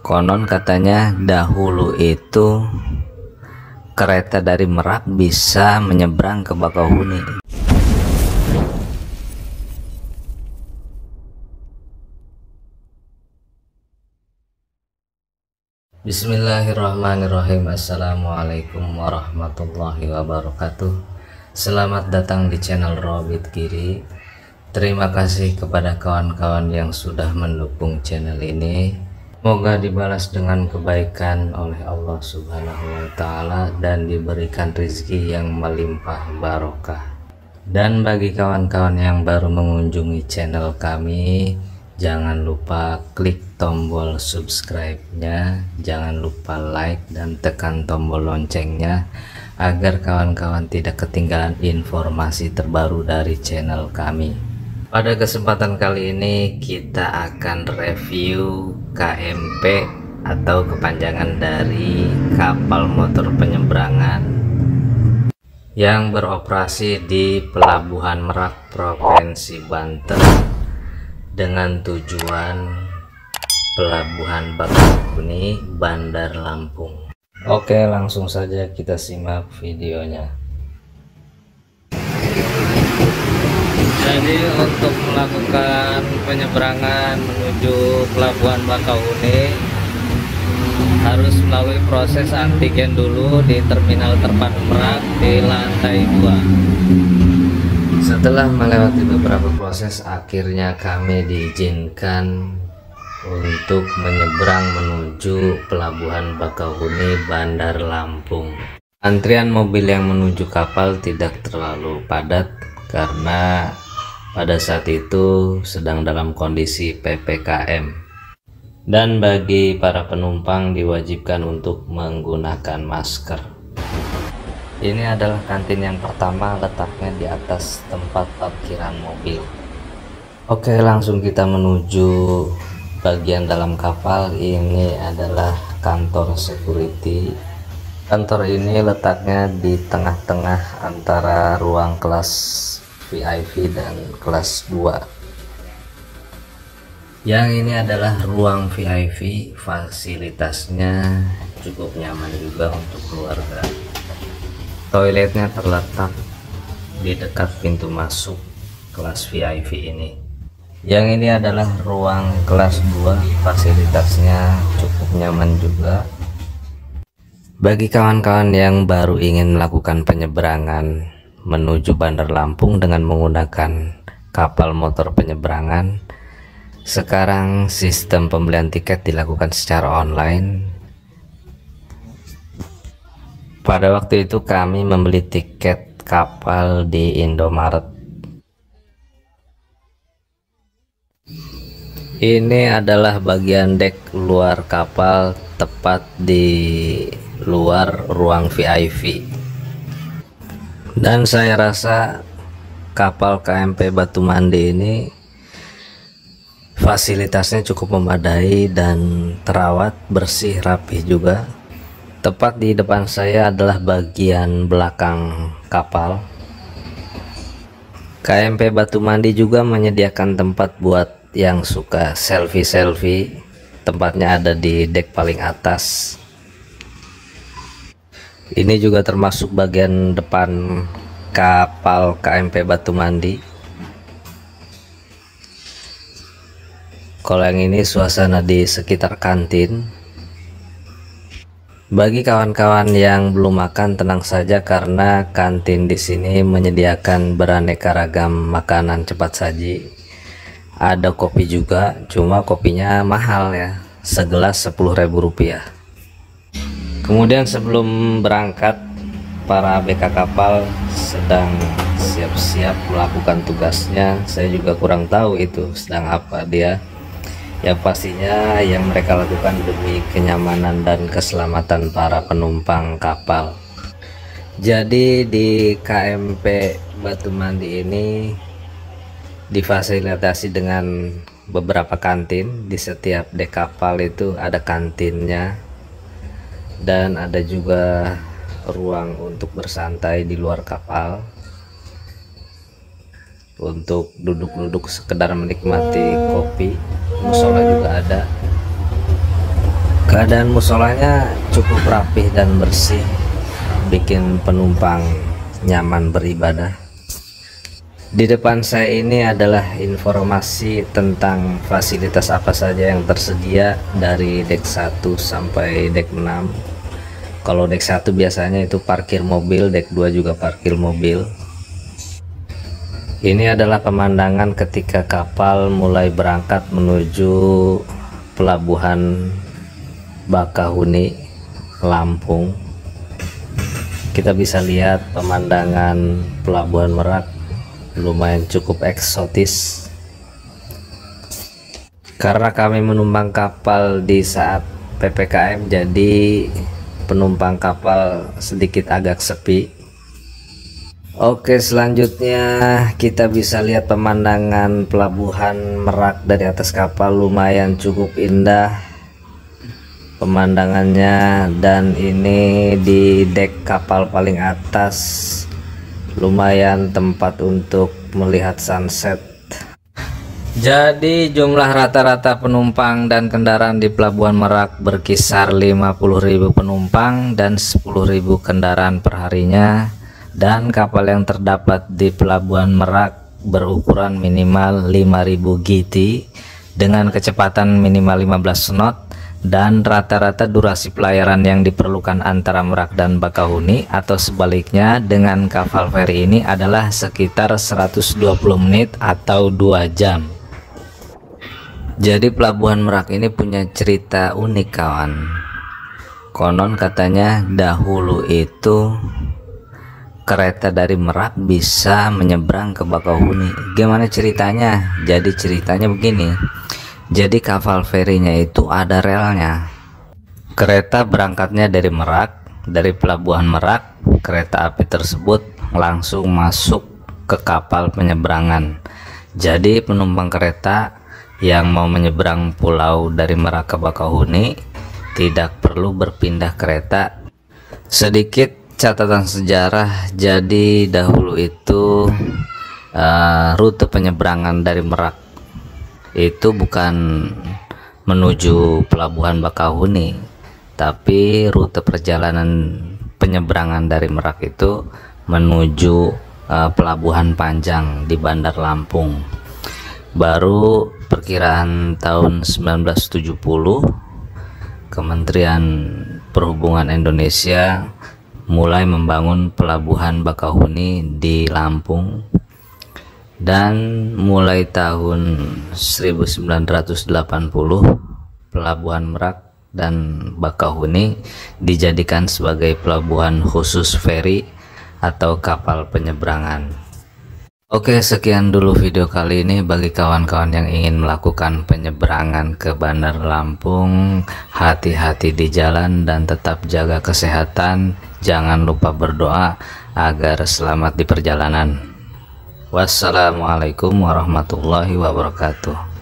Konon katanya dahulu itu kereta dari Merak bisa menyeberang ke Bakauheni. Bismillahirrahmanirrahim. Assalamualaikum warahmatullahi wabarakatuh. Selamat datang di channel Robit Giri. Terima kasih kepada kawan-kawan yang sudah mendukung channel ini. Semoga dibalas dengan kebaikan oleh Allah Subhanahu wa Ta'ala dan diberikan rezeki yang melimpah barokah. Dan bagi kawan-kawan yang baru mengunjungi channel kami, jangan lupa klik tombol subscribe-nya, jangan lupa like dan tekan tombol loncengnya agar kawan-kawan tidak ketinggalan informasi terbaru dari channel kami. Pada kesempatan kali ini kita akan review KMP atau kepanjangan dari kapal motor penyeberangan yang beroperasi di Pelabuhan Merak, Provinsi Banten dengan tujuan Pelabuhan Bakauheni, Bandar Lampung. Oke, langsung saja kita simak videonya. Jadi untuk melakukan penyeberangan menuju Pelabuhan Bakauheni harus melalui proses antigen dulu di Terminal Terpadu Merak di lantai 2. Setelah melewati beberapa proses, akhirnya kami diizinkan untuk menyeberang menuju Pelabuhan Bakauheni, Bandar Lampung. Antrian mobil yang menuju kapal tidak terlalu padat karena pada saat itu sedang dalam kondisi PPKM, dan bagi para penumpang diwajibkan untuk menggunakan masker. Ini adalah kantin yang pertama, letaknya di atas tempat parkiran mobil. Oke, langsung kita menuju bagian dalam kapal. Ini adalah kantor security. Kantor ini letaknya di tengah-tengah antara ruang kelas VIP dan kelas 2. Yang ini adalah ruang VIP, fasilitasnya cukup nyaman juga untuk keluarga. Toiletnya terletak di dekat pintu masuk kelas VIP ini. Yang ini adalah ruang kelas 2, fasilitasnya cukup nyaman juga. Bagi kawan-kawan yang baru ingin melakukan penyeberangan menuju Bandar Lampung dengan menggunakan kapal motor penyeberangan, sekarang sistem pembelian tiket dilakukan secara online. Pada waktu itu kami membeli tiket kapal di Indomaret. Ini adalah bagian dek luar kapal, tepat di luar ruang VIP. Dan saya rasa kapal KMP Batu Mandi ini fasilitasnya cukup memadai dan terawat, bersih, rapih juga. Tepat di depan saya adalah bagian belakang kapal. KMP Batu Mandi juga menyediakan tempat buat yang suka selfie-selfie. Tempatnya ada di dek paling atas. Ini juga termasuk bagian depan kapal KMP Batu Mandi. Kalau yang ini suasana di sekitar kantin. Bagi kawan-kawan yang belum makan, tenang saja karena kantin di sini menyediakan beraneka ragam makanan cepat saji. Ada kopi juga, cuma kopinya mahal ya, segelas Rp10.000. Kemudian sebelum berangkat, para ABK kapal sedang siap-siap melakukan tugasnya. Saya juga kurang tahu itu sedang apa dia. Ya pastinya yang mereka lakukan demi kenyamanan dan keselamatan para penumpang kapal. Jadi di KMP Batu Mandi ini difasilitasi dengan beberapa kantin. Di setiap dek kapal itu ada kantinnya, dan ada juga ruang untuk bersantai di luar kapal, untuk duduk-duduk sekedar menikmati kopi. Musola juga ada. Keadaan musolanya cukup rapih dan bersih, bikin penumpang nyaman beribadah. Di depan saya ini adalah informasi tentang fasilitas apa saja yang tersedia dari dek 1 sampai dek 6. Kalau dek 1 biasanya itu parkir mobil, dek 2 juga parkir mobil. Ini adalah pemandangan ketika kapal mulai berangkat menuju pelabuhan Bakahuni, Lampung. Kita bisa lihat pemandangan pelabuhan Merak lumayan cukup eksotis. Karena kami menumpang kapal di saat PPKM, jadi penumpang kapal sedikit agak sepi. Oke, selanjutnya kita bisa lihat pemandangan pelabuhan Merak dari atas kapal, lumayan cukup indah pemandangannya. Dan ini di dek kapal paling atas, lumayan tempat untuk melihat sunset. Jadi jumlah rata-rata penumpang dan kendaraan di pelabuhan Merak berkisar 50.000 penumpang dan 10.000 kendaraan perharinya. Dan kapal yang terdapat di pelabuhan Merak berukuran minimal 5.000 GT dengan kecepatan minimal 15 knot. Dan rata-rata durasi pelayaran yang diperlukan antara Merak dan Bakahuni atau sebaliknya dengan kapal feri ini adalah sekitar 120 menit atau 2 jam. Jadi pelabuhan Merak ini punya cerita unik, kawan. Konon katanya dahulu itu kereta dari Merak bisa menyeberang ke Bakahuni. Gimana ceritanya? Jadi ceritanya begini. Jadi kapal ferinya itu ada relnya. Kereta berangkatnya dari Merak, dari pelabuhan Merak. Kereta api tersebut langsung masuk ke kapal penyeberangan. Jadi penumpang kereta yang mau menyeberang pulau dari Merak ke Bakahuni tidak perlu berpindah kereta. Sedikit catatan sejarah, jadi dahulu itu rute penyeberangan dari Merak itu bukan menuju pelabuhan Bakahuni, tapi rute perjalanan penyeberangan dari Merak itu menuju pelabuhan Panjang di Bandar Lampung. Baru perkiraan tahun 1970 Kementerian Perhubungan Indonesia mulai membangun pelabuhan Bakahuni di Lampung. Dan mulai tahun 1980 pelabuhan Merak dan Bakahuni dijadikan sebagai pelabuhan khusus feri atau kapal penyeberangan. Oke, sekian dulu video kali ini. Bagi kawan-kawan yang ingin melakukan penyeberangan ke Bandar Lampung, hati-hati di jalan dan tetap jaga kesehatan. Jangan lupa berdoa agar selamat di perjalanan. Wassalamualaikum warahmatullahi wabarakatuh.